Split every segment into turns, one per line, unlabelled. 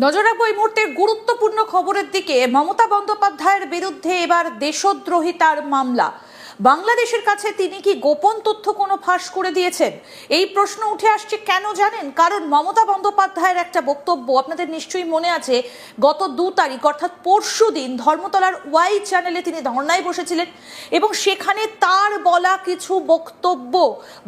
নজর রাখবো এই মুহূর্তের গুরুত্বপূর্ণ খবরের দিকে। মমতা বন্দ্যোপাধ্যায়ের বিরুদ্ধে এবার দেশদ্রোহিতার মামলা। বাংলাদেশের কাছে তিনি কি গোপন তথ্য কোনো ফাঁস করে দিয়েছেন, এই প্রশ্ন উঠে আসছে। কেন জানেন? কারণ মমতা বন্দ্যোপাধ্যায়ের একটা বক্তব্য আপনাদের নিশ্চয়ই মনে আছে। গত 2 তারিখ অর্থাৎ পরশুদিন ধর্মতলার ওয়াই চ্যানেলে তিনি ধর্নায় বসেছিলেন এবং সেখানে তার বলা কিছু বক্তব্য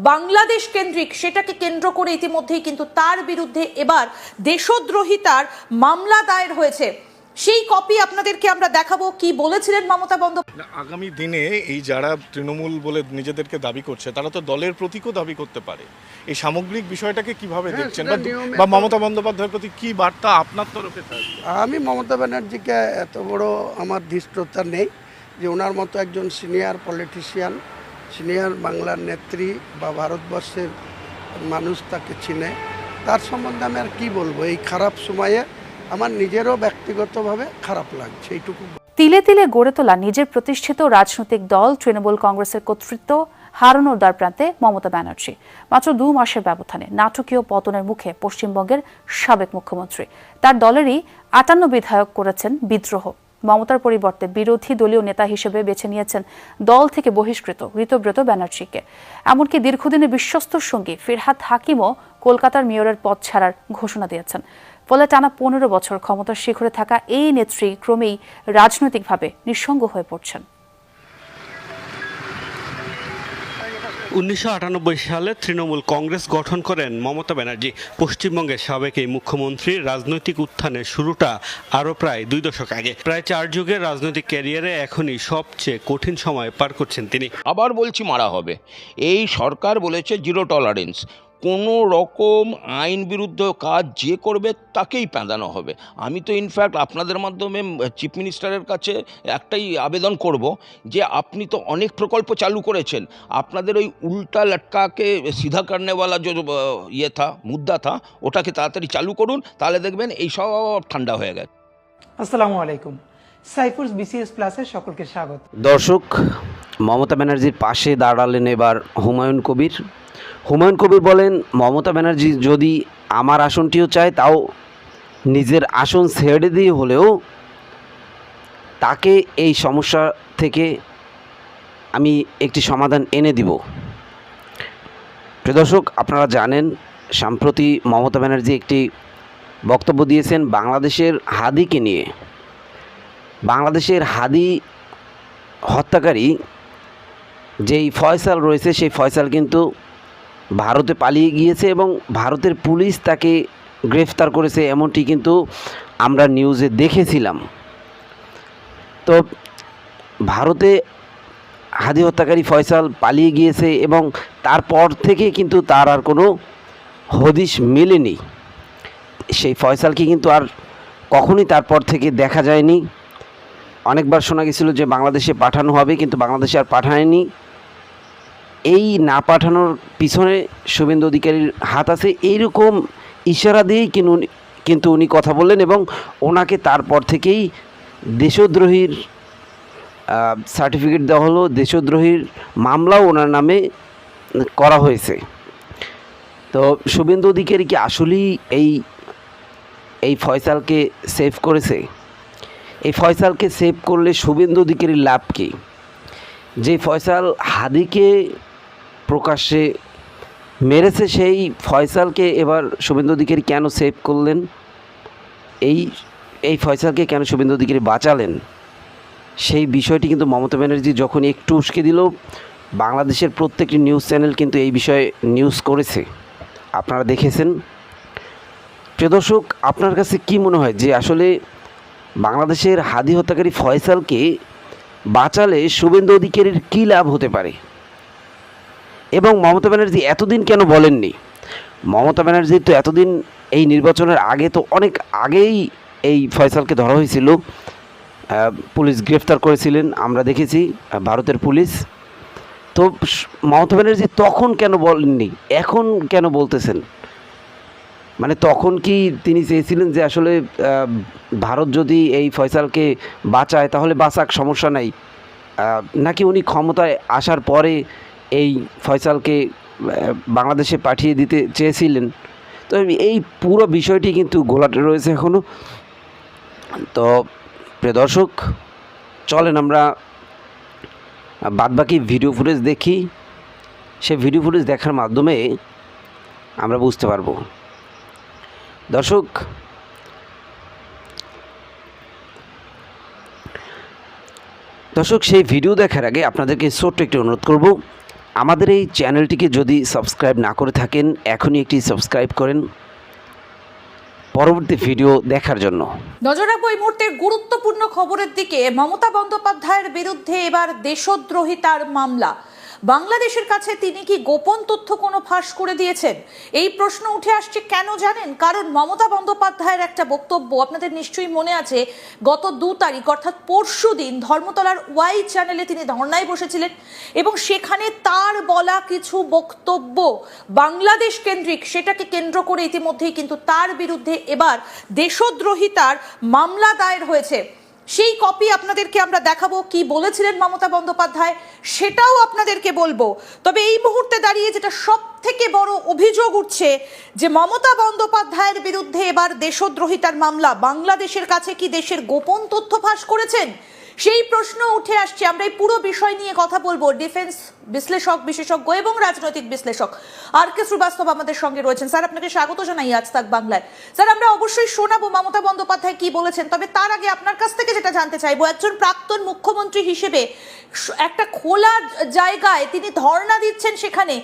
বাংলাদেশ কেন্দ্রিক, সেটাকে কেন্দ্র করে ইতিমধ্যেই কিন্তু তার বিরুদ্ধে এবার দেশদ্রোহিতার মামলা দায়ের হয়েছে। সেই কপি আপনাদেরকে আমরা দেখাবো। কি বলেছিলেন মমতা বন্দ্যোপাধ্যায়?
আগামী দিনে এই যারা তৃণমূল বলে নিজেদেরকে দাবি করছে তারা তো দলের প্রতীকও দাবি করতে পারে। এই সামগ্রিক বিষয়টাকে কিভাবে দেখছেন, বা মমতা বন্দ্যোপাধ্যায়ের প্রতি কি বার্তা আপনার তরফে থাকবে?
আমি মমতা ব্যানার্জিকে এত বড় আমার ধৃষ্টতা নেই যে ওনার মতো একজন সিনিয়র পলিটিশিয়ান, সিনিয়র বাংলার নেত্রী বা ভারতবর্ষের মানুষ তাকে চিনে। তার সম্বন্ধে আমি আর কী বলবো? এই খারাপ সময়ে আমার নিজেরও ব্যক্তিগতভাবে খারাপ লাগছে, এইটুকু।
তিলে তিলে গড়ে তোলা নিজের প্রতিষ্ঠিত রাজনৈতিক দল তৃণমূল কংগ্রেসের কর্তৃত্ব হারানোর দ্বারপ্রান্তে মমতা ব্যানার্জি। মাত্র 2 মাসের ব্যবধানে নাটকীয় পতনের মুখে পশ্চিমবঙ্গের সাবেক মুখ্যমন্ত্রী তার দলেরই 58 বিধায়ক করেছেন বিদ্রোহ। মমতার পরিবর্তে বিরোধী দলীয় নেতা হিসেবে বেছে নিয়েছেন দল থেকে বহিষ্কৃত ঋতব্রত ব্যানার্জিকে। এমনকি দীর্ঘদিনের বিশ্বস্ত সঙ্গী ফিরহাদ হাকিমও কলকাতার মেয়রের পদ ছাড়ার ঘোষণা দিয়েছেন। ফলে টানা 15 বছর ক্ষমতার শিখরে থাকা এই নেত্রী ক্রমেই রাজনৈতিকভাবে নিঃসঙ্গ হয়ে পড়ছেন।
1998 সালে তৃণমূল কংগ্রেস গঠন করেন মমতা ব্যানার্জি। পশ্চিমবঙ্গের সাবেক এই মুখ্যমন্ত্রীর রাজনৈতিক উত্থানের শুরুটা আরও প্রায় 2 দশক আগে। প্রায় 4 যুগের রাজনৈতিক ক্যারিয়ারে এখনই সবচেয়ে কঠিন সময় পার করছেন তিনি।
আবার বলছি, মারা হবে। এই সরকার বলেছে জিরো টলারেন্স, কোনো রকম আইন বিরুদ্ধ কাজ যে করবে তাকেই প্যাঁদানো হবে। আমি তো ইনফ্যাক্ট আপনাদের মাধ্যমে চিফ মিনিস্টারের কাছে একটাই আবেদন করব যে আপনি তো অনেক প্রকল্প চালু করেছেন, আপনাদের ওই উল্টা লটকাকে সিধা করনেওয়ালা যে মুদ্দা থা ওটাকে তাড়াতাড়ি চালু করুন, তাহলে দেখবেন এই সব ঠান্ডা হয়ে গেছে।
আসসালামু আলাইকুম, সাইফুরস বিসিএস প্লাসে সকলকে স্বাগত।
দর্শক, মমতা ব্যানার্জির পাশে দাঁড়ালেন এবার হুমায়ুন কবির। হুমায়ুন কবির বলেন, মমতা ব্যানার্জি যদি আমার আসনটিও চায় তাও নিজের আসন ছেড়ে দিয়ে হলেও তাকে এই সমস্যা থেকে আমি একটি সমাধান এনে দিব। প্রিয় দর্শক, আপনারা জানেন সম্প্রতি মমতা ব্যানার্জি একটি বক্তব্য দিয়েছেন বাংলাদেশের হাদিকে নিয়ে। বাংলাদেশের হাদি হত্যাকারী যেই ফয়সাল রয়েছে সেই ফয়সাল কিন্তু ভারতে পালিয়ে গিয়েছে এবং ভারতের পুলিশ তাকে গ্রেফতার করেছে, এমনটি কিন্তু আমরা নিউজে দেখেছিলাম। তো ভারতে হাদি হত্যাকারী ফয়সাল পালিয়ে গিয়েছে এবং তারপর থেকে কিন্তু তার আর কোনো হদিশ মেলেনি। সেই ফয়সালকে কিন্তু আর কখনোই তারপর থেকে দেখা যায়নি। অনেকবার শোনা গেছিল যে বাংলাদেশে পাঠানো হবে, কিন্তু বাংলাদেশে আর পাঠায়নি। এই না পাঠানোর পিছনে শুভেন্দু অধিকারীর হাত আছে, এইরকম ইশারা দিয়েই কিন্তু উনি কথা বললেন এবং ওনাকে তারপর থেকেই দেশদ্রোহীর সার্টিফিকেট দেওয়া হলো, দেশদ্রোহীর মামলাও ওনার নামে করা হয়েছে। তো শুভেন্দু অধিকারী কি আসলেই এই ফয়সালকে সেভ করেছে? এই ফয়সালকে সেভ করলে শুভেন্দু অধিকারীর লাভ কী? যে ফয়সাল হাদিকে প্রকাশ্যে মেরেছে সেই ফয়সালকে এবার শুভেন্দু অধিকারী কেন সেভ করলেন? এই ফয়সালকে কেন শুভেন্দু অধিকারী বাঁচালেন? সেই বিষয়টি কিন্তু মমতা ব্যানার্জি যখন একটু উস্কে দিল, বাংলাদেশের প্রত্যেকটি নিউজ চ্যানেল কিন্তু এই বিষয়ে নিউজ করেছে, আপনারা দেখেছেন। প্রিয় দর্শক, আপনার কাছে কি মনে হয় যে আসলে বাংলাদেশের হাদি হত্যাকারী ফয়সালকে বাঁচালে শুভেন্দু অধিকারীর কী লাভ হতে পারে? এবং মমতা ব্যানার্জি এতদিন কেন বলেননি? মমতা ব্যানার্জি তো এতদিন, এই নির্বাচনের আগে তো অনেক আগেই এই ফয়সালকে ধরা হয়েছিল, পুলিশ গ্রেফতার করেছিলেন, আমরা দেখেছি ভারতের পুলিশ। তো মমতা ব্যানার্জি তখন কেন বলেননি, এখন কেন বলতেছেন? মানে তখন কি তিনি চেয়েছিলেন যে আসলে ভারত যদি এই ফয়সালকে বাঁচায় তাহলে বাঁচাক, সমস্যা নাই, নাকি উনি ক্ষমতায় আসার পরে এই ফয়সালকে বাংলাদেশে পাঠিয়ে দিতে চেয়েছিলেন? তো তো এই পুরো বিষয়টি কিন্তু ঘোলাটে রয়েছে এখনও। তো প্রিয় দর্শক, চলেন আমরা বাদবাকি ভিডিও ফুটেজ দেখি। সেই ভিডিও ফুটেজ দেখার মাধ্যমে আমরা বুঝতে পারবো। দর্শক, সেই ভিডিও দেখার আগে আপনাদেরকে ছোট্ট একটি অনুরোধ করব, আমাদের এই চ্যানেলটিকে যদি সাবস্ক্রাইব না করে থাকেন এখনই একটি সাবস্ক্রাইব করেন পরবর্তী ভিডিও দেখার জন্য।
নজর রাখবো এই মুহূর্তের গুরুত্বপূর্ণ খবরের দিকে। মমতা বন্দ্যোপাধ্যায়ের বিরুদ্ধে এবার দেশদ্রোহিতার মামলা। বাংলাদেশের কাছে তিনি কি গোপন তথ্য কোনো ফাঁস করে দিয়েছেন, এই প্রশ্ন উঠে আসছে। কেন জানেন? কারণ মমতা বন্দ্যোপাধ্যায়ের একটা বক্তব্য আপনাদের নিশ্চয়ই মনে আছে। গত 2 তারিখ অর্থাৎ পরশুদিন ধর্মতলার ওয়াই চ্যানেলে তিনি ধর্নায় বসেছিলেন এবং সেখানে তার বলা কিছু বক্তব্য বাংলাদেশ কেন্দ্রিক, সেটাকে কেন্দ্র করে ইতিমধ্যেই কিন্তু তার বিরুদ্ধে এবার দেশদ্রোহিতার মামলা দায়ের হয়েছে। সেই কপি আপনাদেরকে আমরা দেখাবো, কি বলেছিলেন মমতা বন্দ্যোপাধ্যায় সেটাও আপনাদেরকে বলবো। তবে এই মুহূর্তে দাঁড়িয়ে যেটা সব থেকে বড় অভিযোগ উঠছে যে মমতা বন্দ্যোপাধ্যায়ের বিরুদ্ধে এবার দেশদ্রোহিতার মামলা। বাংলাদেশের কাছে কি দেশের গোপন তথ্য ফাঁস করেছেন, সেই প্রশ্ন উঠে আসছে। আমরা এই পুরো বিষয় নিয়ে কথা বলবো। ডিফেন্স বিশ্লেষক, বিশেষজ্ঞ এবং রাজনৈতিক বিশ্লেষক RK শ্রীবাস্তব আমাদের সঙ্গে রয়েছেন। স্যার, আপনাকে স্বাগত জানাই আজ তাক বাংলায়। স্যার, আমরা অবশ্যই শোনাবো মমতা বন্দ্যোপাধ্যায় কি বলেছেন, তবে তার আগে আপনার কাছ থেকে যেটা জানতে চাইবো, একজন প্রাক্তন মুখ্যমন্ত্রী হিসেবে একটা খোলা জায়গায় তিনি ধর্ণা দিচ্ছেন, সেখানে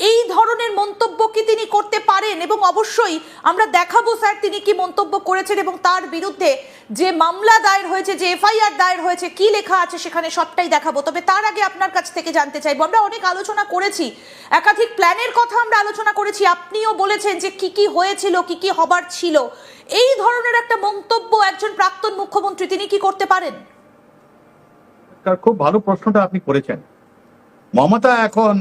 এই ধরনের মন্তব্য কি তিনি করতে পারেন? এবং অবশ্যই আমরা দেখাবো স্যার তিনি কি মন্তব্য করেছেন এবং তার বিরুদ্ধে যে মামলা দায়ের হয়েছে, যে FIR দায়ের হয়েছে, কি লেখা আছে সেখানে সবটাই দেখাবো। তবে তার আগে আপনার কাছ থেকে জানতে চাইবো, আমরা অনেক আলোচনা করেছি, একাধিক প্ল্যানের কথা আমরা আলোচনা করেছি, আপনিও বলেছেন যে কি কি হয়েছিল, কি কি হবার ছিল। এই ধরনের একটা মন্তব্য একজন প্রাক্তন মুখ্যমন্ত্রী তিনি কি করতে পারেন?
খুব ভালো প্রশ্নটা আপনি করেছেন। মমতা এখন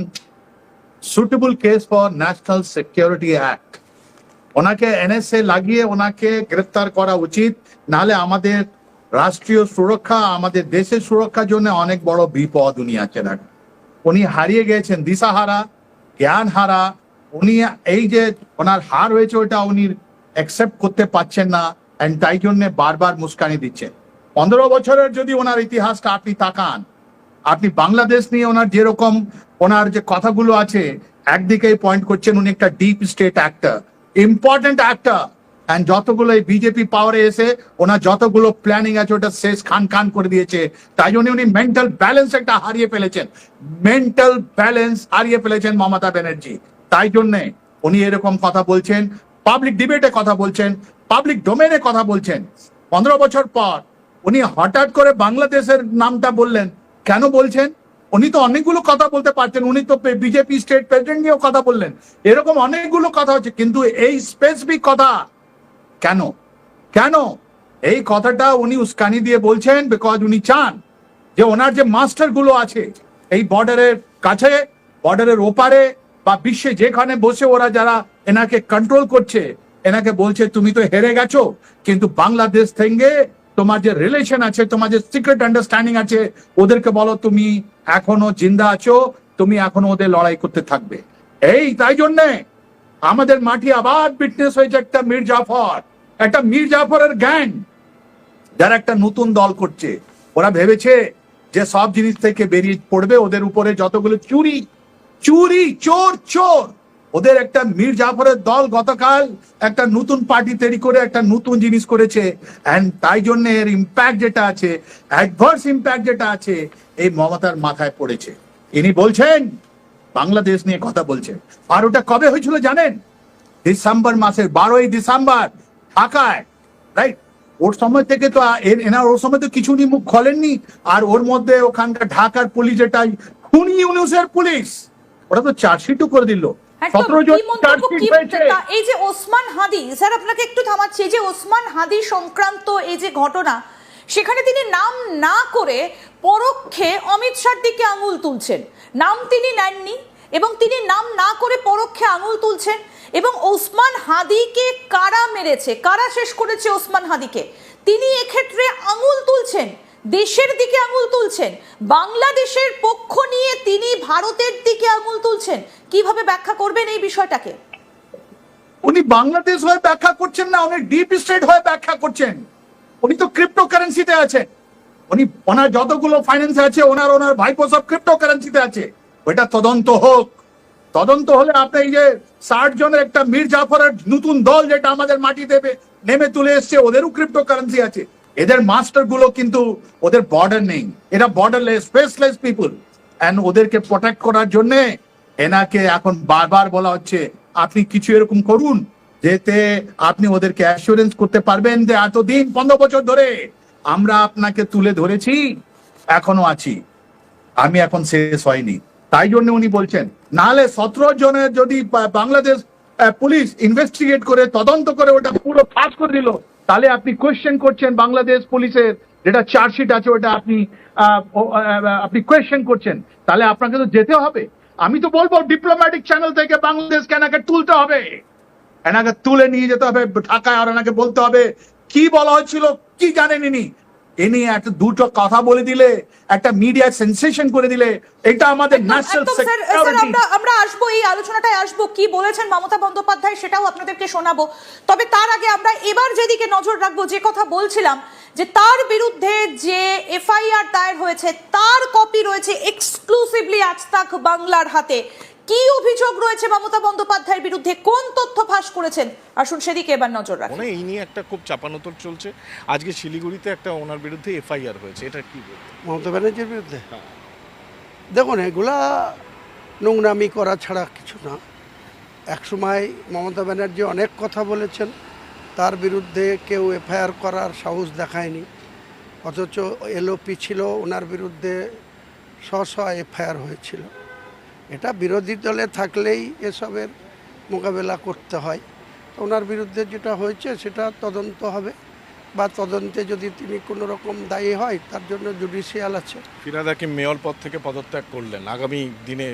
suitable case for national security act, ওনাকে NSA লাগিয়ে ওনাকে গ্রেফতার করা উচিত, নাহলে আমাদের রাষ্ট্রীয় সুরক্ষা, আমাদের দেশের সুরক্ষার জন্য অনেক বড় বিপদ উনি আছেন। উনি হারিয়ে গেছেন, দিশাহারা, জ্ঞান হারা। উনি এই যে ওনার হার হয়েছে ওটা উনি অ্যাকসেপ্ট করতে পারছেন না, এন্ড তাই জন্য বারবার মুস্কানি দিচ্ছেন। 15 বছরের যদি ওনার ইতিহাসটা আপনি তাকান, আপনি বাংলাদেশ নিয়ে ওনার যেরকম ওনার যে কথাগুলো আছে, একদিকে পয়েন্ট করছেন উনি একটা deep state actor, important actor, and যতগুলো এই বিজেপি পাওয়ারে এসে ওনার যতগুলো প্ল্যানিং আছে ওটা শেষ খান করে দিয়েছে। তাই জন্য উনি মেন্টাল ব্যালেন্স একটা হারিয়ে ফেলেছেন, মেন্টাল ব্যালেন্স হারিয়ে ফেলেছেন মমতা ব্যানার্জি। তাই জন্যে উনি এরকম কথা বলছেন, পাবলিক ডিবেটে কথা বলছেন, পাবলিক ডোমেনে কথা বলছেন। 15 বছর পর উনি হঠাৎ করে বাংলাদেশের নামটা বললেন। কেন বলছেন? উনি তো অনেকগুলো কথা বলতে পারছেন, উনি তো বিজেপি স্টেট প্রেসিডেন্ট নিয়েও কথা বললেন, এরকম অনেকগুলো কথা হচ্ছে, কিন্তু এই স্পেসিফিক কথা কেন এই কথাটা উনি উস্কানি দিয়ে বলছেন? বিকজ উনি চান যে ওনার যে মাস্টার গুলো আছে এই বর্ডারের কাছে, বর্ডারের ওপারে বা বিশ্বে যেখানে বসে ওরা যারা এনাকে কন্ট্রোল করছে, এনাকে বলছে তুমি তো হেরে গেছো, কিন্তু বাংলাদেশ থেকে তোমার যে রিলেশন আছে, তোমার যে সিক্রেট আন্ডারস্ট্যান্ডিং আছে, ওদেরকে বলো তুমি এখনো জিন্দা আছো, তুমি এখনো ওদের লড়াই করতে থাকবে। এই তাই জন্যে আমাদের মাটি আবার বিটনেস হয়েছে একটা মীর জাফরের গ্যাং, যারা একটা নতুন দল করছে। ওরা ভেবেছে যে সব জিনিস থেকে বেরিয়ে পড়বে, ওদের উপরে যতগুলো চুরি চোর, ওদের একটা মীর জাফরের দল গতকাল একটা নতুন পার্টি তৈরি করে একটা নতুন জিনিস করেছে। এন্ড তাই জন্য এর ইম্প্যাক্ট যেটা আছে, অ্যাডভার্স ইম্প্যাক্ট যেটা আছে, এই মমতার মাথায় পড়েছে। ইনি বলছেন বাংলাদেশ নিয়ে কথা বলছেন। আর ওটা কবে হয়েছিল জানেন? ডিসেম্বর মাসের 12ই ডিসেম্বর ঢাকায়, রাইট? ওর সময় থেকে তো ওর সময় তো কিছু উনি মুখ খোলেননি। আর ওর মধ্যে ওখানকার ঢাকার পুলিশ, যেটা খুনি ইউনূসের পুলিশ, ওরা তো চার্জশিটও করে দিল। 17 জন চার্জশিট হয়েছে।
এই যে ওসমান হাদি, স্যার আপনাকে একটু থামাচ্ছি, যে ওসমান হাদি সংক্রান্ত এই যে ঘটনা, সেখানে তিনি নাম না করে পরোক্ষে অমিত শাহর দিকে আঙুল তুলছেন। নাম তিনি নেননি এবং তিনি নাম না করে পরোক্ষে আঙুল তুলছেন। এবং ওসমান হাদিকে কারা মেরেছে, কারা শেষ করেছে ওসমান হাদিকে, তিনি এক্ষেত্রে আঙুল তুলছেন, দেশের দিকে আঙুল তুলছেন, বাংলাদেশের পক্ষ নিয়ে তিনি ভারতের দিকে আঙুল তুলছেন। কিভাবে ব্যাখ্যা করবেন এই বিষয়টাকে?
উনি বাংলাদেশ হয়ে ব্যাখ্যা করছেন না, উনি ডিপ স্টেট হয়ে ব্যাখ্যা করছেন। উনি তো ক্রিপ্টো কারেন্সিতে আছেন। উনি ওনার যতগুলো ফাইন্যান্স আছে ওনার ভাইপো সব ক্রিপ্টো কারেন্সিতে আছে। ওইটা তদন্ত হোক। তদন্ত হলে আপনি এই যে 60 জনের একটা মীর জাফরের নতুন দল যেটা আমাদের মাটি দেবে নেমে তুলে এসছে, ওদেরও ক্রিপ্টো কারেন্সি আছে। এদের মাস্টার গুলো কিন্তু ওদের বর্ডার নেই, এরা বর্ডারলেস স্পেসলেস পিপল, এন্ড ওদেরকে প্রোটেক্ট করার জন্য এনাকে এখন বারবার বলা হচ্ছে আপনি কিছু এরকম করুন যেতে আপনি ওদেরকে অ্যাসুরেন্স করতে পারবেন যে এতদিন 15 বছর ধরে আমরা আপনাকে তুলে ধরেছি, এখনো আছি, আমি এখন শেষ হয়নি। তাই জন্য উনি বলছেন, নাহলে 17 জনের যদি বাংলাদেশ পুলিশ ইনভেস্টিগেট করে তদন্ত করে ওটা পুরো ফাঁস করে দিল, তাহলে আপনি কোয়েশ্চেন করছেন বাংলাদেশ পুলিশের যেটা চার্জশিট আছে ওটা আপনি কোয়েশ্চেন করছেন, তাহলে আপনাকে তো যেতে হবে। আমি তো বলবো ডিপ্লোম্যাটিক চ্যানেল থেকে বাংলাদেশকে এনাকে তুলতে হবে, এনাকে তুলে নিয়ে যেতে হবে ঢাকায়, আর এনাকে বলতে হবে কি বলা হয়েছিল, কি জানেন ইনি একটা দুটো কথা বলে দিলে, একটা মিডিয়া সেন্সেশন করে দিলে, এটা আমাদের ন্যাশনাল সিকিউরিটি।
আমরা আসবো, এই আলোচনাটায় আসবো, কি বলেছেন মমতা বন্দ্যোপাধ্যায় সেটাও আপনাদেরকে শোনাবো। তবে তার আগে আমরা এবার যেদিকে নজর রাখবো, যে কথা বলছিলাম যে তার বিরুদ্ধে যে এফআইআর দায়ের হয়েছে তার কপি রয়েছে এক্সক্লুসিভলি আজ তাক বাংলার হাতে। কি অভিযোগ রয়েছে মমতা বন্দ্যোপাধ্যায়ের বিরুদ্ধে, কোন তথ্য ফাঁস করেছেন, আসুন সেদিকে এবার নজর রাখুন।
মানে এই নিয়ে একটা খুব চাপানোতর চলছে। আজকে শিলিগুড়িতে একটা ওনার বিরুদ্ধে এফআইআর হয়েছে, এটা কি বলবেন?
মমতা ব্যানার্জির বিরুদ্ধে দেখুন, এগুলা নোংরামি করা ছাড়া কিছু না। একসময় মমতা ব্যানার্জি অনেক কথা বলেছেন, তার বিরুদ্ধে কেউ এফআইআর করার সাহস দেখায়নি, অথচ এলওপি ছিল, ওনার বিরুদ্ধে শ এফআইআর হয়েছিল। এটা বিরোধী দলে থাকলেই এসবের মোকাবেলা করতে হয়। ওনার বিরুদ্ধে যেটা হয়েছে সেটা তদন্ত হবে, বা তদন্তে যদি তিনি কোনো রকম দায়ী হয় তার জন্য জুডিশিয়াল আছে।
ফিরহাদ হাকিম মেয়র পদ থেকে পদত্যাগ করলেন, আগামী দিনে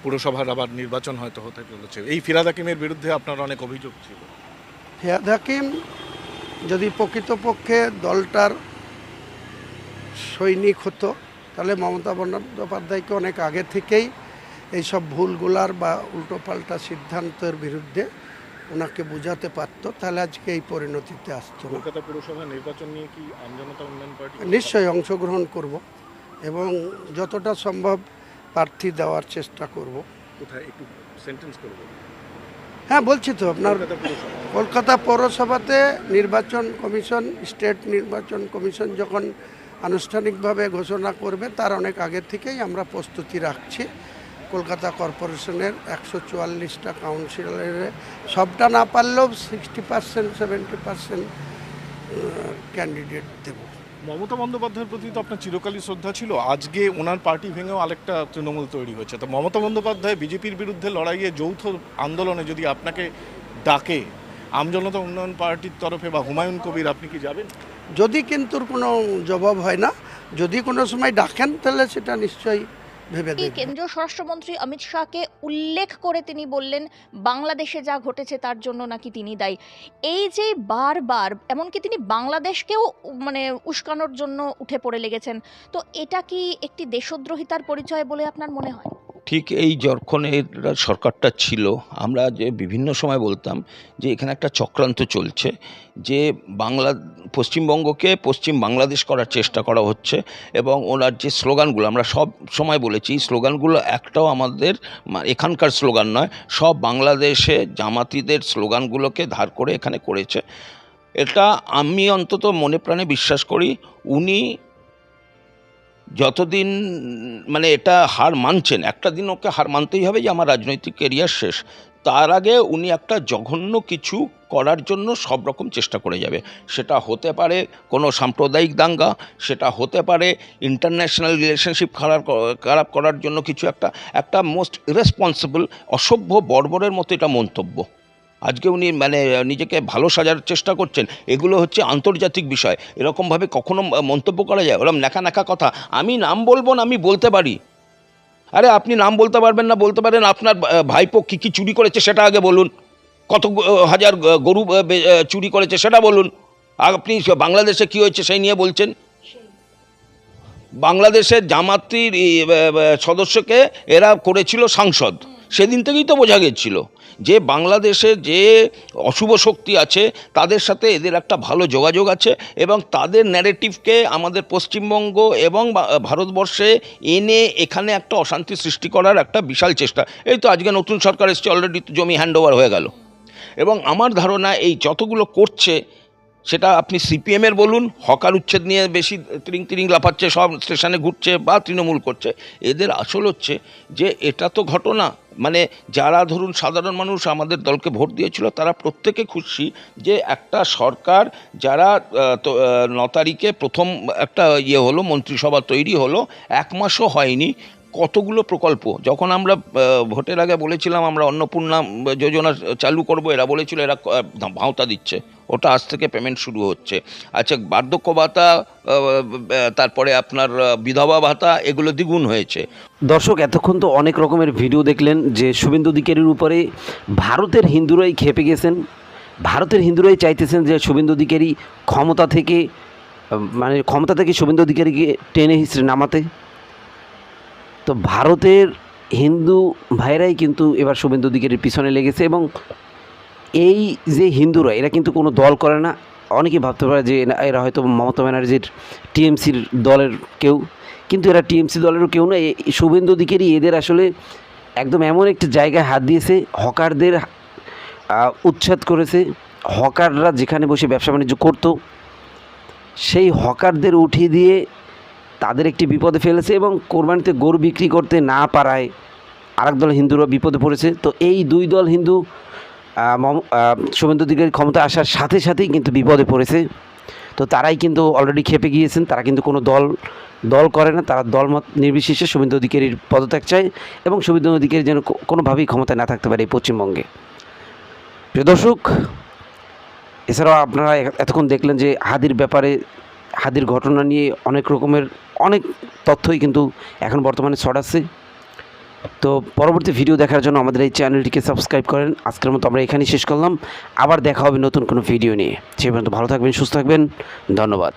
পুরসভার আবার নির্বাচন হয়তো হতে চলেছে। এই ফিরহাদ হাকিমের বিরুদ্ধে আপনার অনেক অভিযোগ ছিল।
ফিরহাদ হাকিম যদি প্রকৃতপক্ষে দলটার সৈনিক হতো, তাহলে মমতা বন্দ্যোপাধ্যায়কে অনেক আগে থেকেই এইসব ভুলগুলার বা উল্টোপাল্টা সিদ্ধান্তের বিরুদ্ধে ওনাকে বোঝাতে পারতো, তাহলে আজকে এই পরিণতিতে আসতো না।
কলকাতা পুরসভা নির্বাচন নিয়ে কি আমজনতা উন্নয়ন পার্টি
নিশ্চয়ই অংশগ্রহণ করব এবং যতটা সম্ভব প্রার্থী দেওয়ার চেষ্টা করব।
কোথায় একটু সেন্টেন্স করব?
হ্যাঁ বলছি তো, আপনার কলকাতা পৌরসভাতে নির্বাচন কমিশন, স্টেট নির্বাচন কমিশন যখন আনুষ্ঠানিকভাবে ঘোষণা করবে তার অনেক আগে থেকেই আমরা প্রস্তুতি রাখছি। কলকাতা কর্পোরেশনের 144টা কাউন্সিলরের সবটা না পারলেও 60% 70% ক্যান্ডিডেট দেব।
মমতা বন্দ্যোপাধ্যায়ের প্রতি তো আপনার চিরকালই শ্রদ্ধা ছিল, আজকে ওনার পার্টি ভেঙেও আরেকটা তৃণমূল তৈরি হয়েছে। তো মমতা বন্দ্যোপাধ্যায় বিজেপির বিরুদ্ধে লড়াইয়ে যৌথ আন্দোলনে যদি আপনাকে ডাকে আমজনতা উন্নয়ন পার্টির তরফে বা হুমায়ুন কবির, আপনি কি যাবেন?
যদি কিন্তু কোনো জবাব হয় না, যদি কোনো সময় ডাকেন তাহলে সেটা নিশ্চয়ই ভেবে দেখব।
কেন্দ্রীয় স্বরাষ্ট্রমন্ত্রী অমিত শাহকে উল্লেখ করে তিনি বললেন বাংলাদেশে যা ঘটেছে তার জন্য নাকি তিনি দায়ী। এই যে বারবার এমনকি তিনি বাংলাদেশকেও উস্কানোর জন্য উঠে পড়ে লেগেছেন, তো এটা কি একটি দেশদ্রোহিতার পরিচয় বলে আপনার মনে হয়?
ঠিক এই যখন এর সরকারটা ছিল, আমরা যে বিভিন্ন সময় বলতাম যে এখানে একটা চক্রান্ত চলছে, যে পশ্চিমবঙ্গকে পশ্চিম বাংলাদেশ করার চেষ্টা করা হচ্ছে, এবং ওনার যে স্লোগানগুলো আমরা সব সময় বলেছি, স্লোগানগুলো একটাও আমাদের এখানকার স্লোগান নয়, সব বাংলাদেশে জামাতিদের স্লোগানগুলোকে ধার করে এখানে করেছে। এটা আমি অন্তত মনে প্রাণে বিশ্বাস করি উনি যতদিন এটা হার মানছেন, একটা দিন ওকে হার মানতেই হবে যে আমার রাজনৈতিক কেরিয়ার শেষ, তার আগে উনি একটা জঘন্য কিছু করার জন্য সব রকম চেষ্টা করে যাবে। সেটা হতে পারে কোনো সাম্প্রদায়িক দাঙ্গা, সেটা হতে পারে ইন্টারন্যাশনাল রিলেশনশিপ খারাপ করার জন্য কিছু একটা মোস্ট ইরেসপন্সিবল, অসভ্য, বর্বরের মতো এটা মন্তব্য। আজকে উনি নিজেকে ভালো সাজার চেষ্টা করছেন, এগুলো হচ্ছে আন্তর্জাতিক বিষয়, এরকমভাবে কখনো মন্তব্য করা যায়? ওরকম ন্যাকা কথা আমি নাম বলবো না, আমি বলতে পারি। আরে আপনি নাম বলতে পারবেন না, বলতে পারেন আপনার ভাইপো কী চুরি করেছে সেটা আগে বলুন, কত হাজার গরু চুরি করেছে সেটা বলুন। আপনি বাংলাদেশে কী হয়েছে সেই নিয়ে বলছেন। বাংলাদেশের জামাতির সদস্যকে এরা করেছিল সাংসদ, সেদিন থেকেই তো বোঝা গেছিল যে বাংলাদেশে যে অশুভ শক্তি আছে তাদের সাথে এদের একটা ভালো যোগাযোগ আছে এবং তাদের ন্যারেটিভকে আমাদের পশ্চিমবঙ্গ এবং ভারতবর্ষে এনে এখানে একটা অশান্তি সৃষ্টি করার একটা বিশাল চেষ্টা। এই তো আজকে নতুন সরকার এসছে, অলরেডি জমি হ্যান্ডওভার হয়ে গেল। এবং আমার ধারণা এই যতগুলো করছে, সেটা আপনি সিপিএমের বলুন, হকার উচ্ছেদ নিয়ে বেশি তিরিং লাফাচ্ছে, সব স্টেশনে ঘুরছে, বা তৃণমূল করছে, এদের আসল হচ্ছে যে এটা তো ঘটনা, মানে যারা ধরুন সাধারণ মানুষ আমাদের দলকে ভোট দিয়েছিল তারা প্রত্যেকে খুশি যে একটা সরকার যারা 9 তারিখে প্রথম একটা হলো, মন্ত্রিসভা তৈরি হলো, 1 মাসও হয়নি, কতগুলো প্রকল্প। যখন আমরা ভোটের আগে বলেছিলাম আমরা অন্নপূর্ণা যোজনা চালু করব, এরা বলেছিল এরা ভাওতা দিচ্ছে, ওটা আজ থেকে পেমেন্ট শুরু হচ্ছে। আচ্ছা, বার্ধক্য ভাতা, তারপরে আপনার বিধবা ভাতা, এগুলো দ্বিগুণ হয়েছে।
দর্শক, এতক্ষণ তো অনেক রকমের ভিডিও দেখলেন যে শুভেন্দু অধিকারীর উপরে ভারতের হিন্দুরাই খেপে গেছেন, ভারতের হিন্দুরাই চাইতেছেন যে শুভেন্দু অধিকারী ক্ষমতা থেকে শুভেন্দু অধিকারীকে টেনে হিঁচড়ে নামাতে। তো ভারতের হিন্দু ভাইরাই কিন্তু এবার শুভেন্দু অধিকারীর পিছনে লেগেছে, এবং এই যে হিন্দুরা এরা কিন্তু কোনো দল করে না। অনেকে ভাবতে পারে যে এরা হয়তো মমতা ব্যানার্জির টিএমসির দলের কেউ, কিন্তু এরা টিএমসি দলেরও কেউ না। শুভেন্দু অধিকারী এদের আসলে একদম এমন একটি জায়গায় হাত দিয়েছে, হকারদের উচ্ছেদ করেছে। হকাররা যেখানে বসে ব্যবসা বাণিজ্য করতো সেই হকারদের উঠিয়ে দিয়ে তাদের একটি বিপদে ফেলেছে, এবং কোরবানিতে গরু বিক্রি করতে না পারায় আরেক দল হিন্দুরা বিপদে পড়েছে। তো এই দুই দল হিন্দু শুভেন্দু অধিকারী ক্ষমতা আসার সাথে সাথেই কিন্তু বিপদে পড়েছে। তো তারাই কিন্তু অলরেডি খেপে গিয়েছেন, তারা কিন্তু কোনো দল করে না, তারা দলমত নির্বিশেষে শুভেন্দু অধিকারীর পদত্যাগ চায়, এবং শুভেন্দু অধিকারী যেন কোনোভাবেই ক্ষমতায় না থাকতে পারে এই পশ্চিমবঙ্গে। প্রিয় দর্শক, এছাড়াও আপনারা এতক্ষণ দেখলেন যে হাদির ব্যাপারে, হাদির ঘটনা নিয়ে অনেক তথ্যই কিন্তু এখন বর্তমানে ছড়াচ্ছে। তো পরবর্তী ভিডিও দেখার জন্য আমাদের এই চ্যানেলটিকে সাবস্ক্রাইব করেন। আজকের মতো আমরা এখানেই শেষ করলাম, আবার দেখা হবে নতুন কোনো ভিডিও নিয়ে। সে পর্যন্ত ভালো থাকবেন, সুস্থ থাকবেন, ধন্যবাদ।